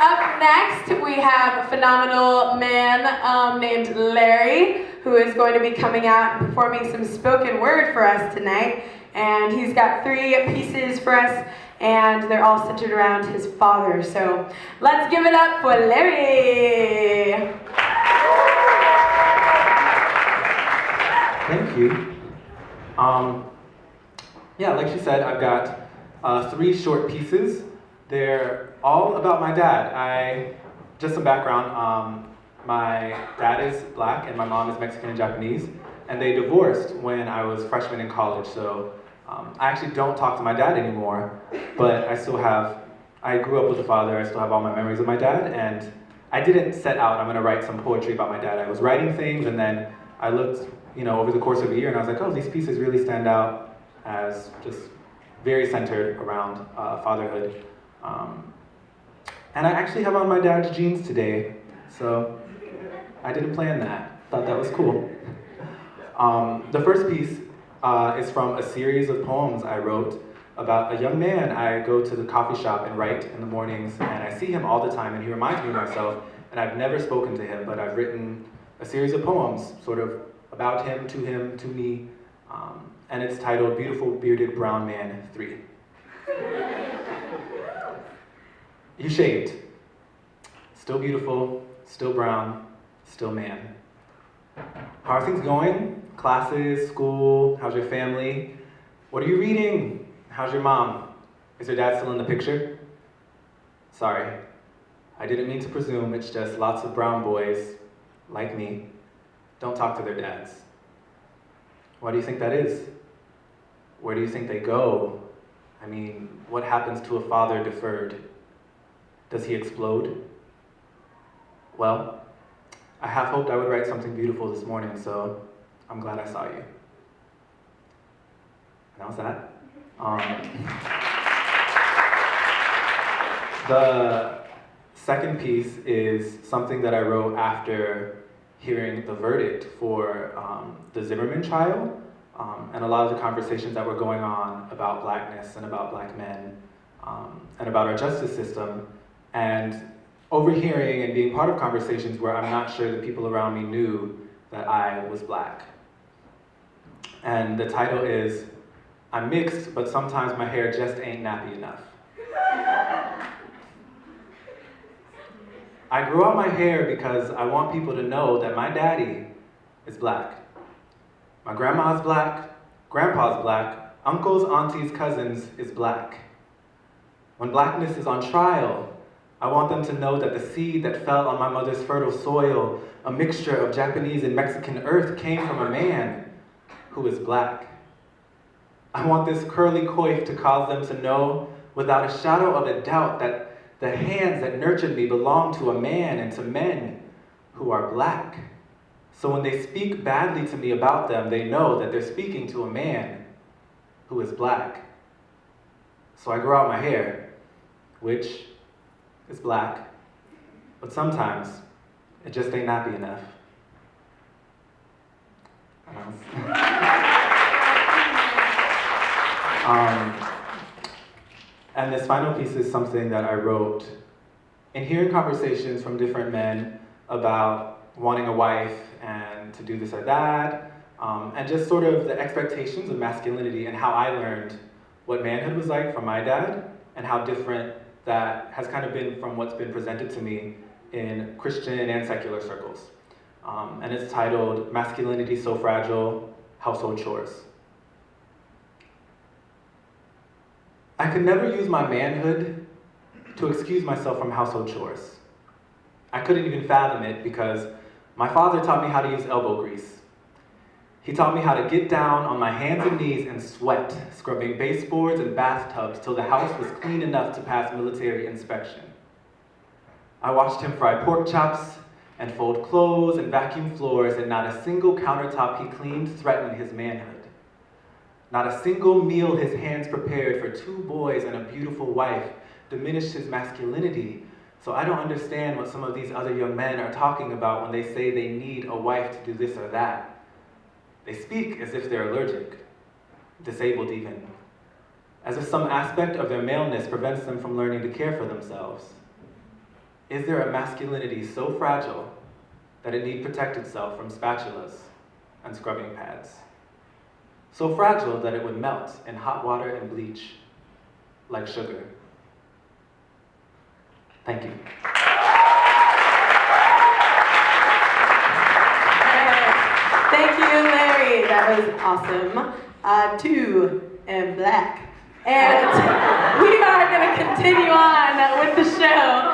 Up next, we have a phenomenal man named Larry, who is going to be coming out and performing some spoken word for us tonight. And he's got 3 pieces for us, and they're all centered around his father. So let's give it up for Larry. Thank you. Yeah, like she said, I've got 3 short pieces. They're all about my dad. Just some background, my dad is black and my mom is Mexican and Japanese, and they divorced when I was freshman in college, so I actually don't talk to my dad anymore, but I grew up with a father, I still have all my memories of my dad, and I didn't set out, I'm gonna write some poetry about my dad. I was writing things, and then I looked, over the course of a year, and I was like, oh, these pieces really stand out as just very centered around fatherhood. And I actually have on my dad's jeans today, so I didn't plan that. Thought that was cool. The first piece is from a series of poems I wrote about a young man. I go to the coffee shop and write in the mornings, and I see him all the time, and he reminds me of myself, and I've never spoken to him, but I've written a series of poems sort of about him, to me, and it's titled Beautiful Bearded Brown Man 3. You shaved. Still beautiful, still brown, still man. How are things going? Classes, school, how's your family? What are you reading? How's your mom? Is your dad still in the picture? Sorry, I didn't mean to presume, it's just lots of brown boys, like me, don't talk to their dads. Why do you think that is? Where do you think they go? I mean, what happens to a father deferred? Does he explode? Well, I half hoped I would write something beautiful this morning, so I'm glad I saw you. And that was that. The second piece is something that I wrote after hearing the verdict for the Zimmerman trial, and a lot of the conversations that were going on about blackness and about black men, and about our justice system, and overhearing and being part of conversations where I'm not sure the people around me knew that I was black. And the title is, I'm mixed, but sometimes my hair just ain't nappy enough. I grew out my hair because I want people to know that my daddy is black. My grandma's black, grandpa's black, uncles, aunties, cousins is black. When blackness is on trial, I want them to know that the seed that fell on my mother's fertile soil, a mixture of Japanese and Mexican earth, came from a man who is black. I want this curly coif to cause them to know without a shadow of a doubt that the hands that nurtured me belong to a man and to men who are black. So when they speak badly to me about them, they know that they're speaking to a man who is black. So I grow out my hair, which is black, but sometimes it just ain't nappy enough. And this final piece is something that I wrote in hearing conversations from different men about wanting a wife and to do this or that, and just sort of the expectations of masculinity and how I learned what manhood was like from my dad and how different that has kind of been from what's been presented to me in Christian and secular circles. And it's titled Masculinity So Fragile, Household Chores. I could never use my manhood to excuse myself from household chores. I couldn't even fathom it because my father taught me how to use elbow grease. He taught me how to get down on my hands and knees and sweat, scrubbing baseboards and bathtubs till the house was clean enough to pass military inspection. I watched him fry pork chops and fold clothes and vacuum floors, and not a single countertop he cleaned threatened his manhood. Not a single meal his hands prepared for 2 boys and a beautiful wife diminished his masculinity. So I don't understand what some of these other young men are talking about when they say they need a wife to do this or that. They speak as if they're allergic, disabled even, as if some aspect of their maleness prevents them from learning to care for themselves. Is there a masculinity so fragile that it need protect itself from spatulas and scrubbing pads? So fragile that it would melt in hot water and bleach like sugar? Thank you. Thank you, Larry. That was awesome. Two and black. And we are going to continue on with the show.